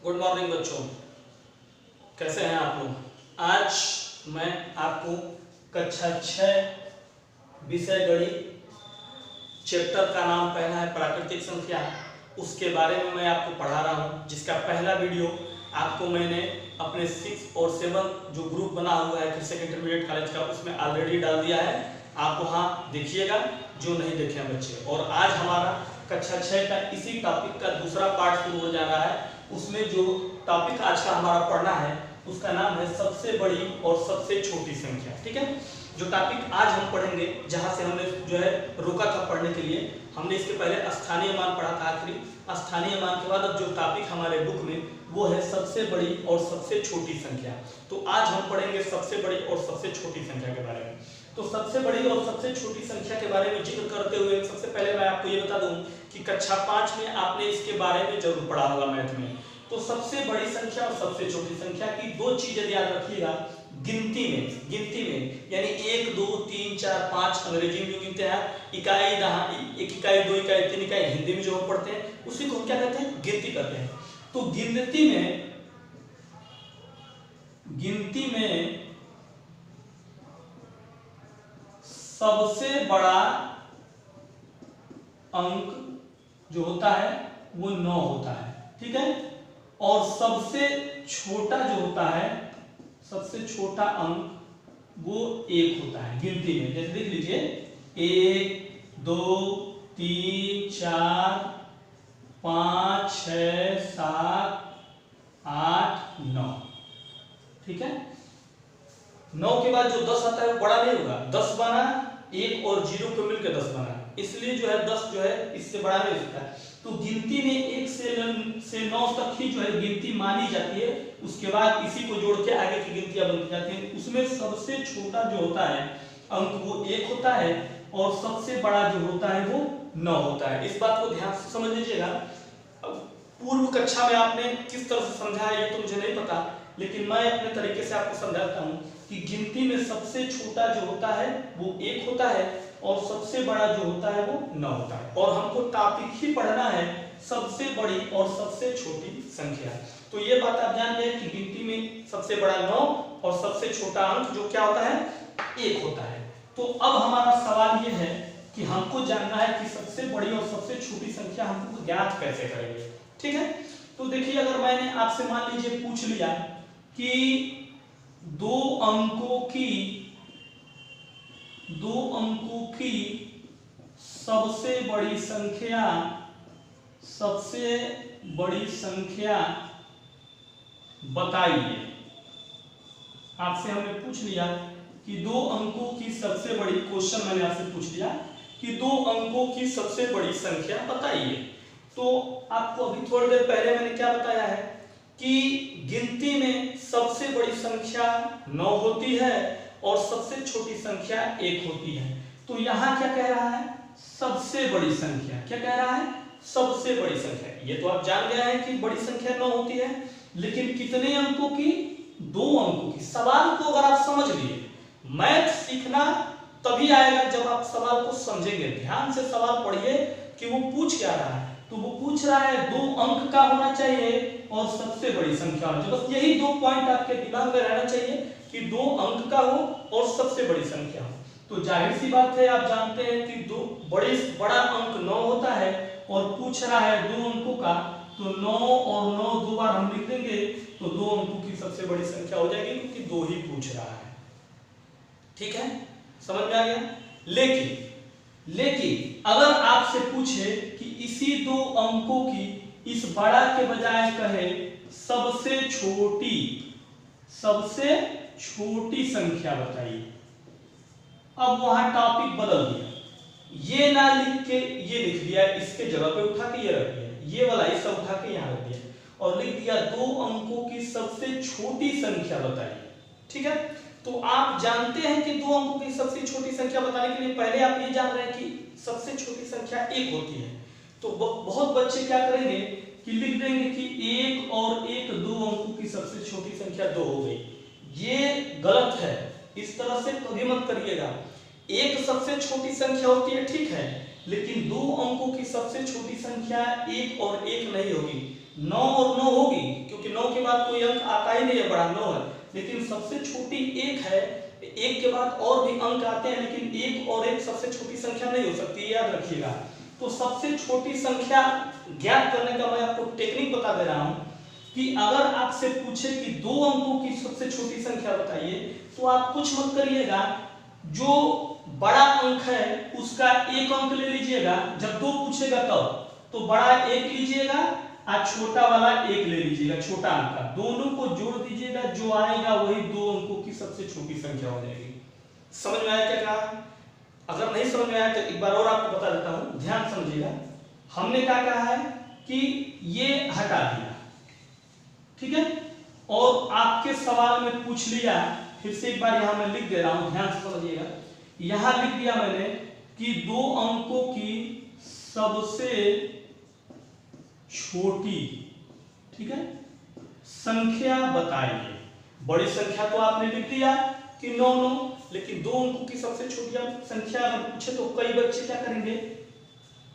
Good morning बच्चों, कैसे हैं आप लोग। आज मैं आपको कक्षा 6 विषय गणित चैप्टर का नाम पहला है प्राकृतिक संख्या, उसके बारे में मैं आपको पढ़ा रहा हूं, जिसका पहला वीडियो आपको मैंने अपने 6 और 7 जो ग्रुप बना हुआ है कृषि इंटरमीडिएट कॉलेज का उसमें ऑलरेडी डाल दिया है। आप वहां देखिएगा जो नहीं देखे हैं बच्चे। और आज हमारा कक्षा 6 का इसी टॉपिक का दूसरा पार्ट शुरू हो जा रहा है। उसमें जो टॉपिक आज का हमारा पढ़ना है उसका नाम है सबसे बड़ी और सबसे छोटी संख्या। ठीक है, जो टॉपिक आज हम पढ़ेंगे, जहां से हमने जो है रोका था पढ़ने के लिए, हमने इसके पहले स्थानीय मान पढ़ा था। आखिरी स्थानीय मान के बाद अब जो टॉपिक हमारे बुक में वो है सबसे बड़ी और सबसे छोटी संख्या। तो आज हम पढ़ेंगे सबसे बड़ी और सबसे छोटी संख्या के बारे में। तो सबसे बड़ी और सबसे छोटी संख्या के बारे में जिक्र करते हुए सबसे पहले मैं आपको ये बता दूं कि कक्षा 5 में आपने इसके बारे में जरूर पढ़ा होगा मैथ में। तो सबसे बड़ी संख्या और सबसे छोटी संख्या की दो चीजें याद रखिएगा। गिनती में यानी 1 2 3 4 5 अंग्रेजी में जो गिनते हैं, इकाई, दहाई, 1 इकाई 2 इकाई 3 इकाई हिंदी में जो हम पढ़ते हैं उसी को हम क्या कहते हैं, गिनती कहते हैं। तो गिनती में सबसे बड़ा अंक जो होता है वो 9 होता है। ठीक है, और सबसे छोटा जो होता है, सबसे छोटा अंक वो 1 होता है गिनती में। जैसे देख लीजिए 1 2 3 4 5 6 7 8 9। ठीक है, 9 के बाद जो 10 आता है वो बड़ा नहीं होगा। 10 बना, 1 और 0 को मिलकर 10 बना, इसलिए जो है 10 जो है इससे बड़ा नहीं हो सकता है। तो गिनती में 1 से 9 तक ही जो है गिनती मानी जाती है। उसके बाद इसी को जोड़ के आगे की गिनतियां बनती जाती हैं। उसमें सबसे छोटा जो होता है अंक वो 1 होता है और सबसे बड़ा जो होता है वो 9 होता है। इस बात को ध्यान से समझ लीजिएगा। पूर्व कक्षा में आपने किस तरह से समझा है ये तो मुझे नहीं पता, लेकिन मैं अपने तरीके से आपको समझाता हूँ कि गिनती में सबसे छोटा जो होता है वो 1 होता है और सबसे बड़ा जो होता है वो 9 होता है। और हमको टॉपिक ही पढ़ना है सबसे बड़ी और सबसे छोटी संख्या। तो ये बात आप जान गए कि गिनती में सबसे बड़ा 9 और सबसे छोटा अंक जो क्या होता है 1 होता है। तो अब हमारा सवाल ये है कि हमको जानना है कि सबसे बड़ी और सबसे छोटी संख्या हमको ज्ञात कैसे करेंगे। ठीक है, तो देखिए अगर मैंने आपसे मान लीजिए पूछ लिया कि दो अंकों की सबसे बड़ी संख्या बताइए। आपसे हमने पूछ लिया कि 2 अंकों की सबसे बड़ी, क्वेश्चन मैंने आपसे पूछ लिया कि 2 अंकों की सबसे बड़ी संख्या बताइए। तो आपको अभी थोड़ी देर पहले मैंने क्या बताया है कि गिनती में सबसे बड़ी संख्या 9 होती है और सबसे छोटी संख्या 1 होती है। तो यहां क्या कह रहा है, सबसे बड़ी संख्या। क्या कह रहा है, सबसे बड़ी संख्या। ये तो आप जान गए हैं कि बड़ी संख्या 9 होती है, लेकिन कितने अंकों की, 2 अंकों की। सवाल को अगर आप समझ लिए, मैथ सीखना तभी आएगा जब आप सवाल को समझेंगे। ध्यान से सवाल पढ़िए कि वो पूछ क्या रहा है। तो वो पूछ रहा है 2 अंक का होना चाहिए और सबसे बड़ी संख्या होनी चाहिए। बस यही 2 पॉइंट आपके दिमाग में रहना चाहिए कि 2 अंक का हो और सबसे बड़ी संख्या हो। तो जाहिर सी बात है, आप जानते हैं कि बड़ा अंक 9 होता है और पूछ रहा है 2 अंकों का। तो 9 और 9 दो बार हम लिख देंगे तो 2 अंकों की सबसे बड़ी संख्या हो जाएगी, क्योंकि 2 ही पूछ रहा है। ठीक है, समझ में आ गया। लेकिन अगर आपसे पूछे कि इसी 2 अंकों की इस बड़ा के बजाय कहे सबसे छोटी संख्या बताइए। अब वहां टॉपिक बदल दिया, ये ना लिख के ये लिख दिया, इसके जगह पे उठा के ये रख दिया, ये वाला ये सब उठा के यहां रख दिया और लिख दिया 2 अंकों की सबसे छोटी संख्या बताइए। ठीक है, तो आप जानते हैं कि 2 अंकों की सबसे छोटी संख्या बताने के लिए पहले आप ये जान रहे हैं कि सबसे छोटी संख्या 1 होती है। तो बहुत बच्चे क्या करेंगे कि लिख देंगे कि 1 और 1 2 अंकों की सबसे छोटी संख्या 2 हो गई। ये गलत है, इस तरह से कभी मत करिएगा। 1 सबसे छोटी संख्या होती है, ठीक है, लेकिन 2 अंकों की सबसे छोटी संख्या 1 और 1 नहीं होगी, 9 और 9 होगी, क्योंकि के बाद कोई अंक आता ही नहीं है, बड़ा 9 है, लेकिन सबसे छोटी 1 है, 1 के बाद और भी अंक आते हैं, लेकिन 1 और 1 सबसे छोटी संख्या नहीं हो सकती, याद रखिएगा। तो सबसे छोटी संख्या ज्ञात करने का मैं आपको टेक्निक बता दे रहा हूं कि अगर आपसे पूछे कि 2 अंकों की सबसे छोटी संख्या बताइए, तो आप कुछ मत करिएगा, जो बड़ा अंक है उसका 1 अंक ले लीजिएगा, जब 2 पूछेगा तब तो बड़ा 1 लीजिएगा और छोटा वाला 1 ले लीजिएगा, छोटा अंक का, दोनों को जोड़ दीजिएगा, जो आएगा वही 2 अंकों की सबसे छोटी संख्या हो जाएगी। समझ में आया क्या कहा? अगर नहीं समझ में आया तो एक बार और आपको बता देता हूं, ध्यान समझिएगा। हमने क्या कहा है कि ये हटा दिया, ठीक है, और आपके सवाल में पूछ लिया, फिर से एक बार यहां मैं लिख दे रहा हूं, ध्यान से समझिएगा। यहां लिख दिया मैंने कि 2 अंकों की सबसे छोटी, ठीक है, संख्या बताइए। बड़ी संख्या तो आपने लिख दिया कि 9, लेकिन 2 अंकों की सबसे छोटी संख्या अगर पूछे तो कई बच्चे क्या करेंगे,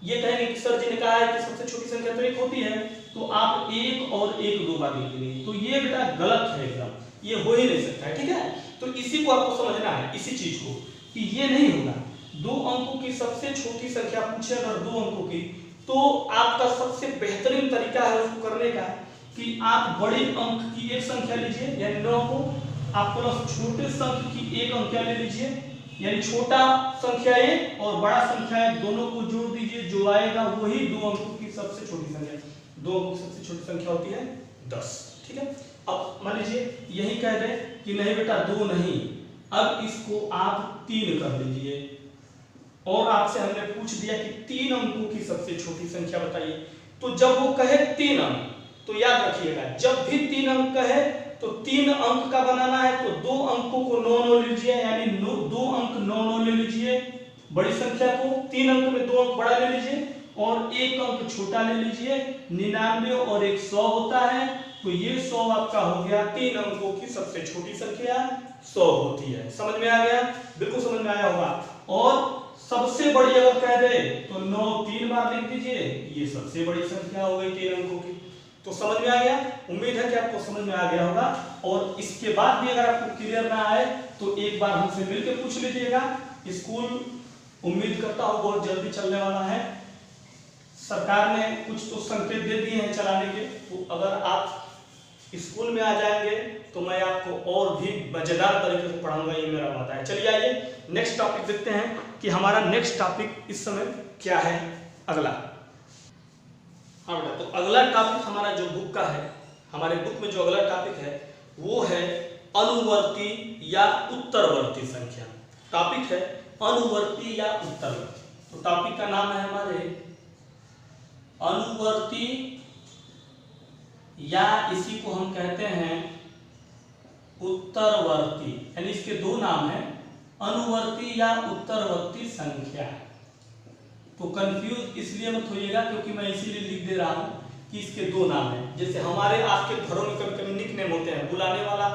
ये कहेंगे कि सर जी ने कहा है कि सबसे छोटी संख्या तो 1 होती है, तो आप 1 और 1 2 बार लिख देंगे, तो ये बेटा गलत है एकदम, ये हो ही नहीं सकता है, ठीक है। तो इसी को आपको समझना है, इसी चीज को, कि ये नहीं होगा। 2 अंकों की सबसे छोटी संख्या पूछे अगर 2 अंकों की, तो आपका सबसे बेहतरीन तरीका है उसको करने का कि आप बड़े अंक की एक संख्या लीजिए, यानी 9 को, आप प्लस छोटे संख्या की एक अंक ले लीजिए, यानी छोटा संख्या 1 और बड़ा संख्या 1, दोनों को जोड़ दीजिए, जो आएगा वही 2 अंकों की सबसे छोटी संख्या। 2 अंकों की सबसे छोटी संख्या होती है 10, ठीक है। अब मान लीजिए यही कह रहे कि नहीं बेटा 2 नहीं, अब इसको आप 3 कर लीजिए, और आपसे हमने पूछ दिया कि 3 अंकों की सबसे छोटी संख्या बताइए। तो जब वो कहे 3 अंक, तो याद रखिएगा, जब भी 3 अंक कहे तो 3 अंक का बनाना है, तो 2 अंकों को 9 लीजिए, यानी 2 अंक 9 ले लीजिए बड़ी संख्या को, 3 अंक में 2 अंक बड़ा ले लीजिए और 1 अंक छोटा ले लीजिए। 99 और 1 100 होता है, तो ये 100 आपका हो गया। 3 अंकों की सबसे छोटी संख्या 100 होती है। समझ में आ गया? बिल्कुल समझ में आया होगा। और सबसे बड़ी अगर कह दे तो 9 3 बार लिख दीजिए, ये सबसे बड़ी संख्या हो गई 3 अंकों की। तो समझ में आ गया? उम्मीद है कि आपको समझ में आ गया होगा। और इसके बाद भी अगर आपको क्लियर ना आए तो एक बार हमसे मिलकर पूछ लीजिएगा। स्कूल उम्मीद करता हूं बहुत जल्दी चलने वाला है, सरकार ने कुछ तो संकेत दे दिए हैं चलाने के, तो अगर आप स्कूल में आ जाएंगे तो मैं आपको और भी मजेदार तरीके से पढ़ाऊंगा, ये मेरा वादा है। चलिए आइए नेक्स्ट टॉपिक देखते हैं कि हमारा नेक्स्ट टॉपिक इस समय क्या है अगला। हाँ बेटा, तो अगला टॉपिक हमारा जो बुक का है, हमारे बुक में जो अगला टॉपिक है वो है अनुवर्ती या उत्तरवर्ती संख्या। टॉपिक है अनुवर्ती या उत्तरवर्ती। तो टॉपिक का नाम है हमारे अनुवर्ती, या इसी को हम कहते हैं उत्तरवर्ती, यानी इसके 2 नाम हैं, अनुवर्ती या उत्तरवर्ती संख्या। तो कंफ्यूज इसलिए मत होइएगा क्योंकि मैं इसीलिए लिख दे रहा हूं कि इसके 2 नाम हैं। जैसे हमारे आपके घरों में कभी कभी निक नेम होते हैं, बुलाने वाला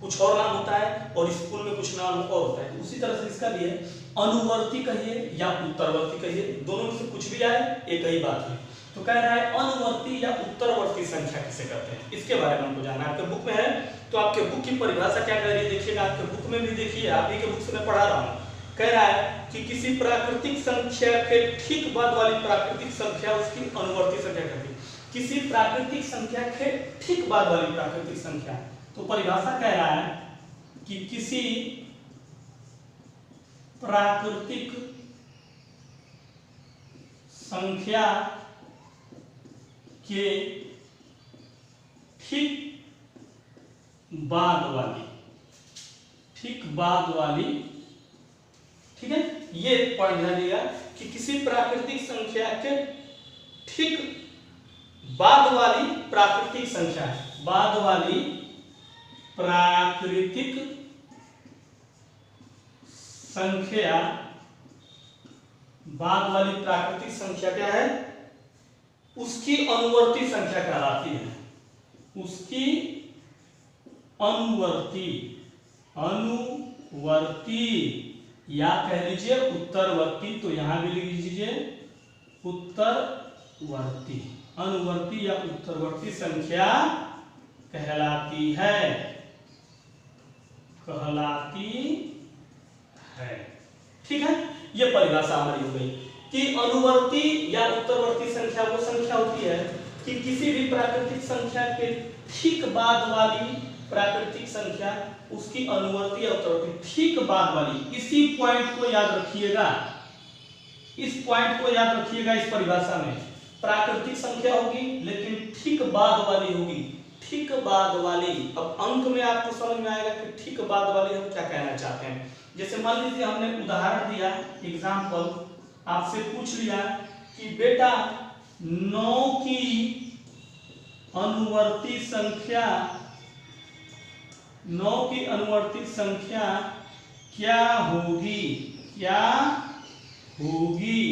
कुछ और नाम होता है और स्कूल में कुछ नाम और होता है, तो उसी तरह से इसका भी है, अनुवर्ती कहिए या उत्तरवर्ती कहिए, दोनों में से कुछ भी आए एक ही बात है। तो कह रहा है अनुवर्ती या उत्तरवर्ती संख्या किसे कहते हैं, इसके बारे में हमको जानना है। आपके बुक में है, तो आपके बुक की परिभाषा क्या कह रही है देखिएगा, आपके बुक में भी देखिए, आप ही के बुक से मैं पढ़ा रहा हूँ। कह रहा है कि किसी प्राकृतिक संख्या के ठीक बाद वाली प्राकृतिक संख्या उसकी अनुवर्ती संख्या कहती है। किसी प्राकृतिक संख्या के ठीक बाद वाली प्राकृतिक संख्या, तो परिभाषा कह रहा है कि किसी प्राकृतिक संख्या के ठीक बाद वाली, ठीक है, ये पॉइंट ध्यान दिया कि किसी प्राकृतिक संख्या के ठीक बाद वाली प्राकृतिक संख्या, बाद वाली प्राकृतिक संख्या, बाद वाली प्राकृतिक संख्या क्या है, उसकी अनुवर्ती संख्या कहलाती है। उसकी अनुवर्ती या कह लीजिए उत्तरवर्ती, तो यहां भी लिख लीजिए उत्तरवर्ती। अनुवर्ती या उत्तरवर्ती संख्या कहलाती है, कहलाती है। ठीक है, ये परिभाषा हमारी हो गई कि अनुवर्ती या उत्तरवर्ती संख्या वो संख्या होती है कि किसी भी प्राकृतिक संख्या के ठीक बाद वाली प्राकृतिक संख्या उसकी अनुवर्ती या उत्तरवर्ती ठीक बाद वाली। इसी पॉइंट को याद रखिएगा, इस पॉइंट को याद रखिएगा। इस परिभाषा में प्राकृतिक संख्या होगी लेकिन ठीक बाद वाली होगी, ठीक बाद वाली। अब अंक में आपको समझ में आएगा कि ठीक बाद वाली हम क्या कहना चाहते हैं। जैसे मान लीजिए हमने उदाहरण दिया, एग्जाम्पल आपसे पूछ लिया कि बेटा 9 की अनुवर्ती संख्या, 9 की अनुवर्ती संख्या क्या होगी, क्या होगी।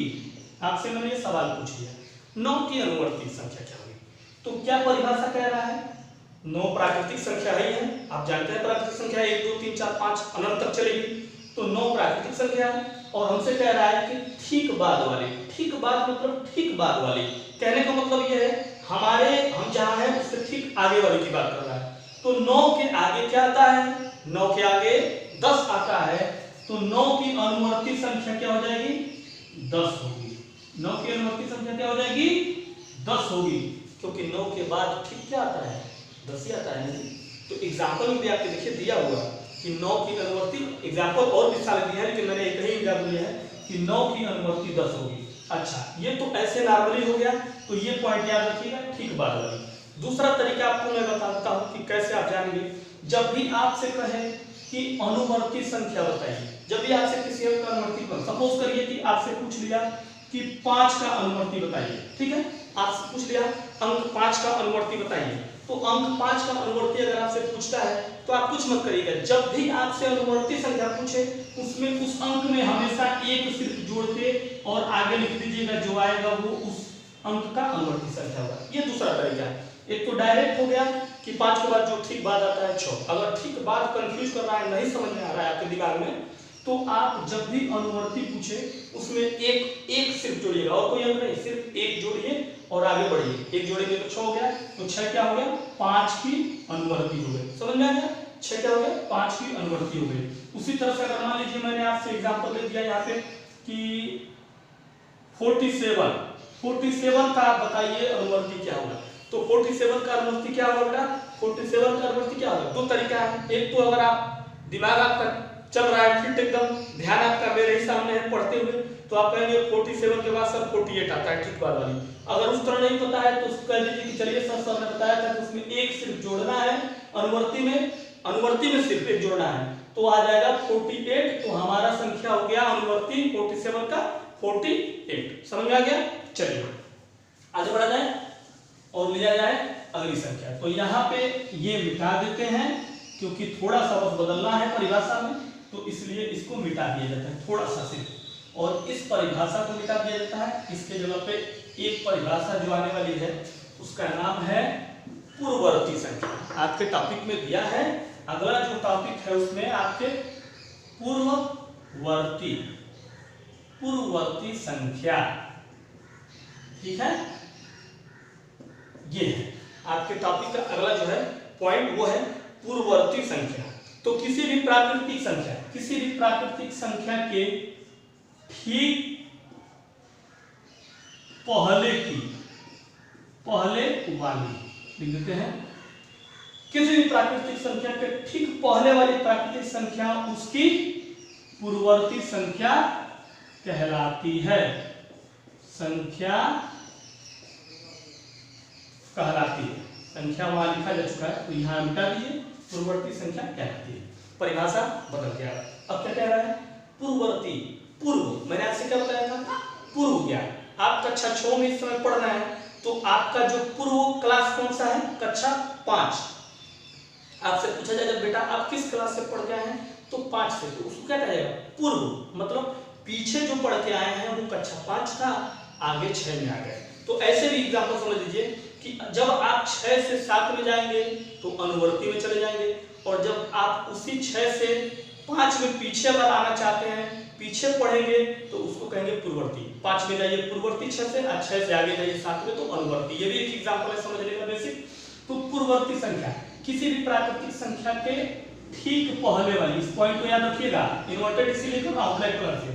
आपसे मैंने ये सवाल पूछ लिया 9 की अनुवर्ती संख्या क्या होगी, तो क्या परिभाषा कह रहा है 9 प्राकृतिक संख्या ही है। आप जानते हैं प्राकृतिक संख्या 1 2 3 4 5 अनंत तक चलेगी, तो 9 प्राकृतिक संख्या है और हमसे कह रहा है कि ठीक बाद वाले। ठीक बाद मतलब ठीक बाद वाले, कहने का मतलब ये है हम जहां हैं उससे ठीक आगे वाले की बात कर रहा है। तो 9 के आगे क्या आता है, 9 के आगे 10 आता है, तो 9 की अनुवर्ती संख्या क्या हो जाएगी, 10 होगी। 9 की अनुवर्ती संख्या क्या हो जाएगी, 10 होगी, क्योंकि 9 के बाद ठीक क्या आता है, 10 ही आता है। तो एग्जाम्पल में भी आपके देखिए दिया हुआ कि 9 की अनुवर्ती, एग्जाम्पल और भी सारे दिए हैं लेकिन मैंने एक ही एग्जाम्पल लिया है कि 9 की अनुवर्ती 10 होगी। अच्छा, ये तो ऐसे नॉर्मली हो गया, तो ये पॉइंट याद रखिएगा ठीक बाद वाली। दूसरा तरीका आपको मैं बताता हूँ कि कैसे आप जानेंगे। जब भी आपसे कहे कि अनुवर्ती संख्या बताइए, जब भी आपसे किसी का अनुवर्ती, सपोज करिए कि आपसे पूछ लिया कि 5 का अनुवर्ती बताइए, ठीक है, आपसे पूछ लिया अंक 5 का अनुवर्ती बताइए, तो अंक 5 का अनुवर्ती अगर आपसे पूछता है तो आप कुछ मत करिएगा। जब भी आपसे अनुवर्ती संख्या पूछे उसमें उस अंक में हमेशा एक सिर्फ जोड़ के और आगे लिख दीजिएगा, जो आएगा वो उस अंक का अनुवर्ती संख्या होगा। ये दूसरा तरीका है। एक तो डायरेक्ट हो गया कि 5 के बाद जो ठीक बाद आता है 6। अगर ठीक बाद कंफ्यूज कर रहा है, नहीं समझ में आ रहा है आपके दिमाग में, तो आप जब भी अनुवर्ती पूछे उसमें एक सिर्फ जोड़िएगा और कोई अंक नहीं, सिर्फ एक जोड़िए और आगे बढ़िए। एक जोड़ेंगे तो 6 हो गया, तो 6 क्या हो गया, 5 की अनुवर्ती हो गई। समझ में आ गया, 6 क्या हो गया, 5 की अनुवर्ती हो गई। उसी तरह से अगर मान लीजिए मैंने आपसे एग्जांपल दे दिया यहाँ पे कि 47 का आप बताइए अनुवर्ती क्या होगा, तो 47 का अनुवर्ती क्या होगा बेटा, 47 का अनुवर्ती क्या होगा। दो तरीका है, एक तो अगर आप दिमाग आपका चल रहा है फिट एकदम, ध्यान आपका मेरे ही सामने है पढ़ते हुए, तो आप कहेंगे 47 के बाद सर 48 आता है ठीक बाद वाली। अगर उस तरह नहीं पता है तो उसको कह दीजिए कि चलिए सर ने बताया था कि उसमें एक सिर्फ जोड़ना है, अनुवर्ती में सिर्फ एक जोड़ना है, तो आ जाएगा 48। तो हमारा संख्या हो गया अनुवर्ती 47 का 48। समझ में आ गया। चलिए आगे बढ़ा जाए और लिया जाए अगली संख्या। तो यहाँ पे ये मिटा देते हैं क्योंकि थोड़ा सा बस बदलना है परिभाषा में, तो इसलिए इसको मिटा दिया जाता है थोड़ा सा सिर्फ, और इस परिभाषा को मिटा दिया जाता है। इसके जगह पे एक परिभाषा जो आने वाली है उसका नाम है पूर्ववर्ती संख्या। आपके टॉपिक में दिया है, अगला जो टॉपिक है उसमें आपके पूर्ववर्ती संख्या, ठीक है। ये है आपके टॉपिक का अगला जो है पॉइंट, वो है पूर्ववर्ती संख्या। तो किसी भी प्राकृतिक संख्या के ठीक पहले वाली लिख देते हैं। किसी भी प्राकृतिक संख्या के ठीक पहले वाली प्राकृतिक संख्या उसकी पूर्ववर्ती संख्या कहलाती है, संख्या वहां लिखा जा चुका है तो यहां मिटा दीजिए, पूर्ववर्ती संख्या कहलाती है। परिभाषा बदल गया। अब क्या कह रहा है, पूर्व। मैंने आपसे क्या बताया था, पूर्व ज्ञान। आप कक्षा 6 में इस समय पढ़ रहे हैं, तो आपका जो पूर्व क्लास कौन सा है, कक्षा 5। आपसे पूछा जाएगा बेटा आप किस क्लास से पढ़ के आए हैं, तो 5 से, तो उसको क्या कहा जाएगा, पूर्व। मतलब पीछे जो पढ़ के आए हैं वो कक्षा 5 था, आगे 6 में आ गए। तो ऐसे भी एग्जाम्पल समझ लीजिए कि जब आप 6 से 7 में जाएंगे तो अनुवर्ती में चले जाएंगे, और जब आप उसी 6 से 5 में पीछे अगर आना चाहते हैं, पीछे पढ़ेंगे, तो उसको कहेंगे पूर्ववर्ती। 5 में जाइए पूर्ववर्ती 6 से, 6 से आगे जाइए 7 में, तो अनुवर्ती। ये भी एक एग्जाम्पल है समझने का बेसिक। तो पूर्ववर्ती संख्या किसी भी प्राकृतिक संख्या के ठीक पहले वाली, इस पॉइंट को याद रखिएगा, इन्वर्टेड इसीलिए कर रहा हूं ब्लैक कलर से,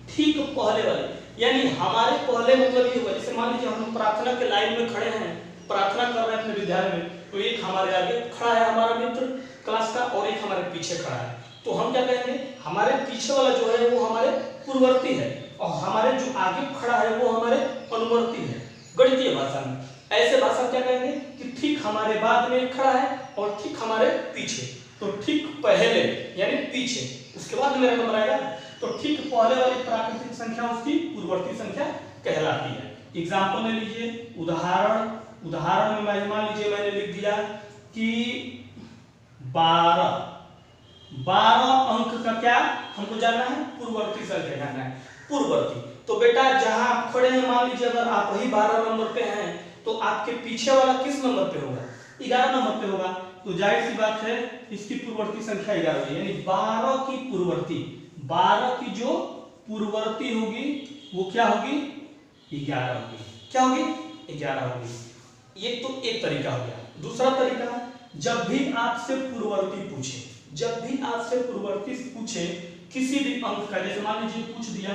ठीक पहले वाली, यानी हमारे पहले मतलब ये हुआ, जैसे मान लीजिए हम प्रार्थना के लाइन में खड़े हैं, प्रार्थना कर रहे हैं अपने विद्यालय में, तो एक हमारे आगे खड़ा है हमारा मित्र क्लास का और एक हमारे पीछे खड़ा है, तो हम क्या कहेंगे, हमारे पीछे वाला जो है वो हमारे पूर्ववर्ती है और हमारे जो आगे खड़ा है वो हमारे अनुवर्ती है गणितीय भाषा में। ऐसे भाषा क्या कहेंगे कि ठीक हमारे बाद में खड़ा है और ठीक हमारे पीछे, तो ठीक पहले यानी पीछे, उसके बाद मेरा नंबर आएगा, तो ठीक पहले वाली प्राकृतिक संख्या उसकी पूर्ववर्ती संख्या कहलाती है। एग्जाम्पल ले लीजिए, उदाहरण में मान लीजिए मैंने लिख दिया कि 12 अंक का क्या हमको जानना है, पूर्ववर्ती संख्या जानना है, पूर्ववर्ती। तो बेटा जहां आप खड़े हैं, मान लीजिए अगर आप वही 12 नंबर पे हैं तो आपके पीछे वाला किस नंबर पे होगा, 11 नंबर पे होगा, तो जाहिर सी बात है इसकी पूर्ववर्ती संख्या 11 है, यानी 12 की पूर्ववर्ती, 12 की जो पूर्ववर्ती होगी वो क्या होगी, 11 होगी, क्या होगी, 11 होगी। ये तो एक तरीका हो गया। दूसरा तरीका, जब भी आपसे पूर्ववर्ती पूछे, जब भी आपसे पूर्ववर्ती पूछे किसी भी अंक का, जैसे मान लीजिए पूछ दिया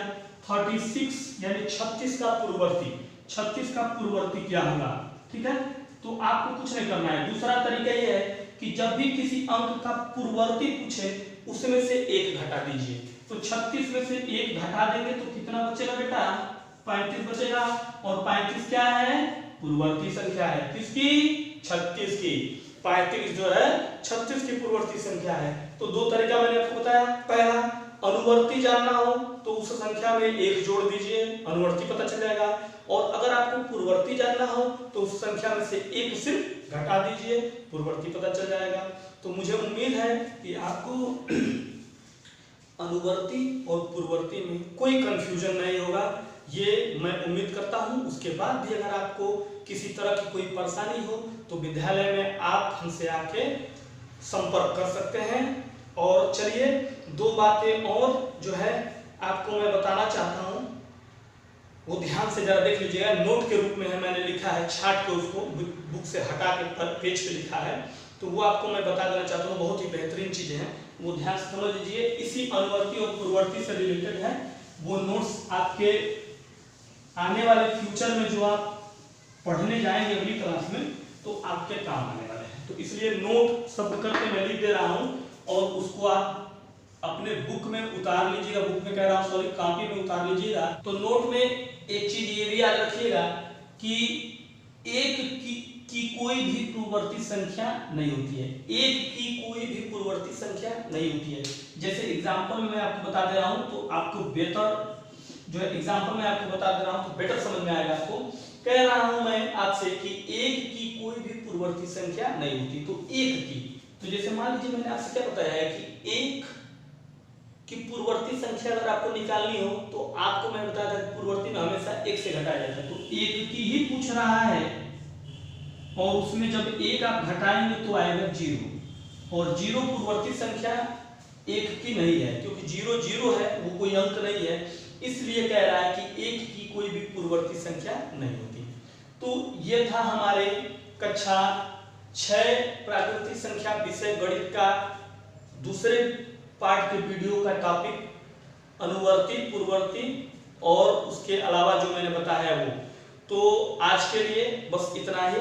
36 यानी 36 का पूर्ववर्ती, 36 का पूर्ववर्ती क्या होगा, ठीक है, तो आपको कुछ नहीं करना है। दूसरा तरीका ये है कि जब भी किसी अंक का पूर्ववर्ती पूछे उसमें से 1 घटा दीजिए, तो 36 में से 1 घटा देंगे तो कितना बचेगा बेटा, 35 बचेगा, और 35 क्या है, पूर्ववर्ती संख्या है, किसकी, 36 की, 35 जो है 36 की पूर्ववर्ती संख्या है। तो दो तरीका मैंने आपको बताया, पहला अनुवर्ती जानना हो तो उस संख्या में 1 जोड़ दीजिए, अनुवर्ती पता चल जाएगा, और अगर आपको पूर्ववर्ती जानना हो तो उस संख्या में से 1 सिर्फ घटा दीजिए, पूर्ववर्ती पता चल जाएगा। तो मुझे उम्मीद है कि आपको अनुवर्ती और पूर्ववर्ती में कोई कंफ्यूजन नहीं होगा, ये मैं उम्मीद करता हूं। उसके बाद भी अगर आपको किसी तरह की कोई परेशानी हो तो विद्यालय में आप हमसे आके संपर्क कर सकते हैं। और चलिए 2 बातें और जो है आपको मैं बताना चाहता हूं, वो ध्यान से जरा देख लीजिएगा, नोट के रूप में है, मैंने लिखा है, छाट के उसको बुक से हटा के पेज पे लिखा है, तो वो आपको मैं बता देना चाहता हूँ, बहुत ही बेहतरीन चीजें हैं, वो ध्यान से समझ लीजिए। इसी अनुवर्ती और पूर्ववर्ती से रिलेटेड है वो नोट्स, आपके आने वाले फ्यूचर में जो आप पढ़ने जाएंगे अगली क्लास में तो आपके काम आने वाले हैं, तो इसलिए नोट शब्द करके मैं लिख दे रहा हूं और उसको आप अपने बुक में उतार लीजिएगा, बुक में कह रहा हूं सॉरी, कॉपी में उतार लीजिएगा। तो नोट में एक चीज ये भी याद रखिएगा कि 1 की कोई भी पूर्ववर्ती संख्या नहीं होती है, 1 की कोई भी पूर्ववर्ती संख्या नहीं होती है। जैसे एग्जाम्पल में आपको बता दे रहा हूं तो आपको बेहतर जो है, एग्जाम्पल में आपको बता दे रहा हूं तो बेटर समझ में आएगा आपको। कह रहा हूं मैं आपसे कि 1 की कोई भी पूर्ववर्ती संख्या नहीं होती, तो 1 की, तो जैसे मान लीजिए मैंने आपसे क्या बताया है कि 1 की पूर्ववर्ती संख्या अगर आपको निकालनी हो तो आपको मैं बताया था पूर्ववर्ती में हमेशा 1 से घटाया जाता है, तो 1 की ही पूछ रहा है और उसमें जब 1 आप घटाएंगे तो आएगा 0, और 0 पूर्ववर्ती संख्या 1 की नहीं है, क्योंकि 0 0 है, वो कोई अंक नहीं है, इसलिए कह रहा है कि 1 की कोई भी पूर्ववर्ती संख्या नहीं होती। तो ये था हमारे कक्षा 6 प्राकृतिक संख्या विषय गणित का दूसरे पार्ट के वीडियो का टॉपिक, अनुवर्ती, पूर्ववर्ती और उसके अलावा जो मैंने बताया वो। तो आज के लिए बस इतना ही,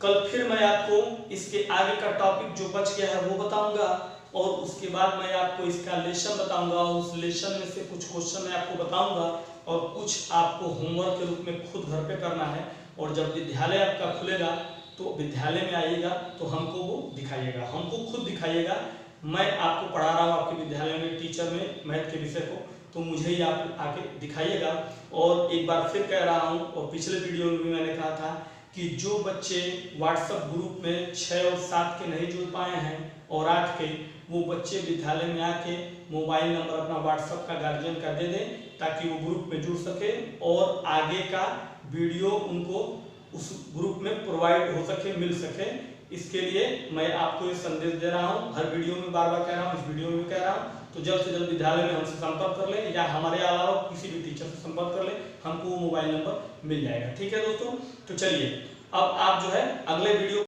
कल फिर मैं आपको इसके आगे का टॉपिक जो बच गया है वो बताऊंगा, और उसके बाद मैं आपको इसका लेसन बताऊंगा, और उस लेसन में से कुछ क्वेश्चन मैं आपको बताऊंगा, और कुछ आपको होमवर्क के रूप में खुद घर पे करना है। और जब विद्यालय आपका खुलेगा तो विद्यालय में आइएगा तो हमको वो दिखाइएगा, हमको खुद दिखाइएगा, मैं आपको पढ़ा रहा हूँ आपके विद्यालय में, टीचर में मैथ के विषय को, तो मुझे ही आप आके दिखाइएगा। और एक बार फिर कह रहा हूँ, और पिछले वीडियो में भी मैंने कहा था कि जो बच्चे व्हाट्सएप ग्रुप में 6 और 7 के नहीं जुड़ पाए हैं और 8 के, वो बच्चे विद्यालय में आके मोबाइल नंबर अपना व्हाट्सएप का गार्जियन का दे दें, ताकि वो ग्रुप में जुड़ सके और आगे का वीडियो उनको उस ग्रुप में प्रोवाइड हो सके, मिल सके। इसके लिए मैं आपको ये संदेश दे रहा हूँ, हर वीडियो में बार बार कह रहा हूँ, इस वीडियो में भी कह रहा हूँ। तो जल्द से जल्द विद्यालय में हमसे संपर्क कर ले, या हमारे अलावा किसी भी टीचर से संपर्क कर ले, हमको वो मोबाइल नंबर मिल जाएगा। ठीक है दोस्तों, तो चलिए अब आप जो है अगले वीडियो